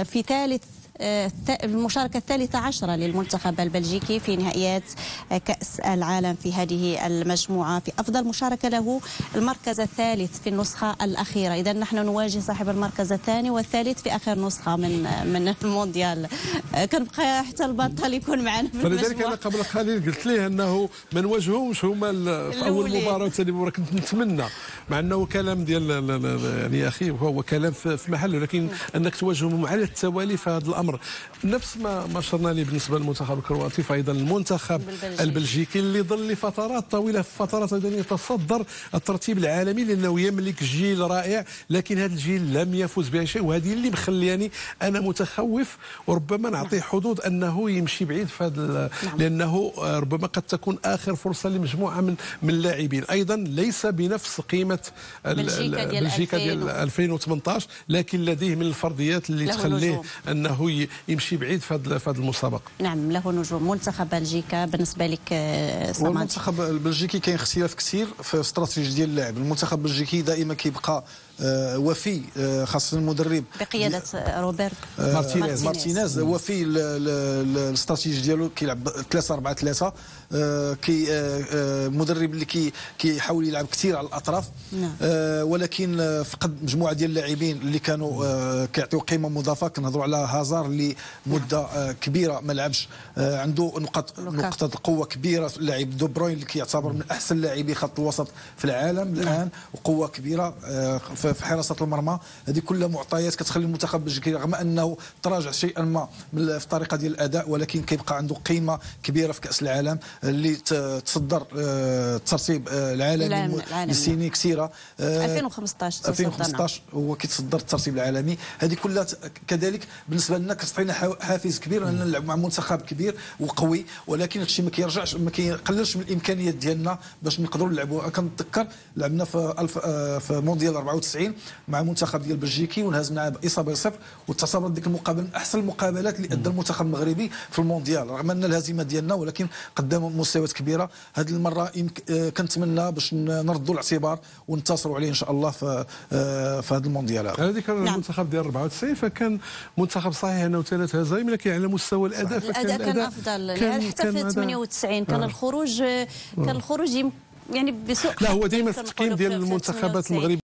في ثالث المشاركة الثالثة عشرة للمنتخب البلجيكي في نهائيات كأس العالم في هذه المجموعة. في أفضل مشاركة له المركز الثالث في النسخة الأخيرة. إذا نحن نواجه صاحب المركز الثاني والثالث في آخر نسخة من المونديال. كنبقى حتى البطل يكون معنا في المجموعة. فلذلك أنا قبل قليل قلت ليه أنه ما نواجههمش هما في أول مباراة وثاني مباراة. كنت نتمنى، مع أنه كلام ديال يعني أخي هو كلام في محله، لكن أنك تواجههم على التوالي في هذا الأمر نفس ما شرنا لي بالنسبه للمنتخب الكرواتي، فايضا المنتخب البلجيكي اللي ظل لفترات طويله، في فترات ايضا يتصدر الترتيب العالمي لانه يملك جيل رائع، لكن هذا الجيل لم يفز بأي شيء، وهذه اللي مخلياني انا متخوف وربما نعطيه حظوظ انه يمشي بعيد في هذا، لانه ربما قد تكون اخر فرصه لمجموعه من اللاعبين ايضا ليس بنفس قيمه بلجيكا ديال 2018، لكن لديه من الفرديات اللي تخليه انه يمشي بعيد في هذه المسابقه. نعم له نجوم. منتخب بلجيكا بالنسبه لك سماجي؟ المنتخب البلجيكي كاين اختلاف كثير في استراتيجيه ديال اللاعب. المنتخب البلجيكي دائما كيبقى وفي، خاصه المدرب بقياده روبرت مارتينيز وفي الاستراتيجيه ديالو، كيلعب 3-4-3. مدرب اللي كيحاول يلعب كثير على الاطراف، ولكن فقد مجموعه ديال اللاعبين اللي كانوا كيعطيو قيمه مضافه. كنهضروا على هازار اللي مده كبيره ما لعبش، عنده نقطه قوه كبيره. اللاعب دو بروين اللي كيعتبر من احسن لاعبي خط الوسط في العالم الان، وقوه كبيره في حراسه المرمى. هذه كلها معطيات كتخلي المنتخب البلجيكي رغم انه تراجع شيئا ما في الطريقه ديال الاداء، ولكن كيبقى عنده قيمه كبيره في كاس العالم اللي تصدر الترتيب العالمي لسنين كثيره. 2015 هو كيتصدر الترتيب العالمي. هذه كلها كذلك بالنسبه لنا كتعطينا حافز كبير ان نلعب مع منتخب كبير وقوي، ولكن هادشي ما كيرجعش، ما كيقللش من الامكانيات ديالنا باش نقدروا نلعبوا. كنتذكر لعبنا في مونديال 94 مع المنتخب ديال بلجيكي ونهزمنا باصابه 0، وتعتبر ديك المقابله من احسن المقابلات اللي ادى المنتخب المغربي في المونديال رغم ان الهزيمه ديالنا، ولكن قدام مستويات كبيره. هذه المره كنتمنى باش نردوا الاعتبار وننتصروا عليه ان شاء الله في هذا المونديال. هذه كان المنتخب ديال 94 فكان منتخب صحيح انه 3 هزايم، لكن على مستوى الاداء كان افضل. حتى في 98 كان الخروج يعني بسوء. لا هو دائما في التقييم ديال المنتخبات المغربيه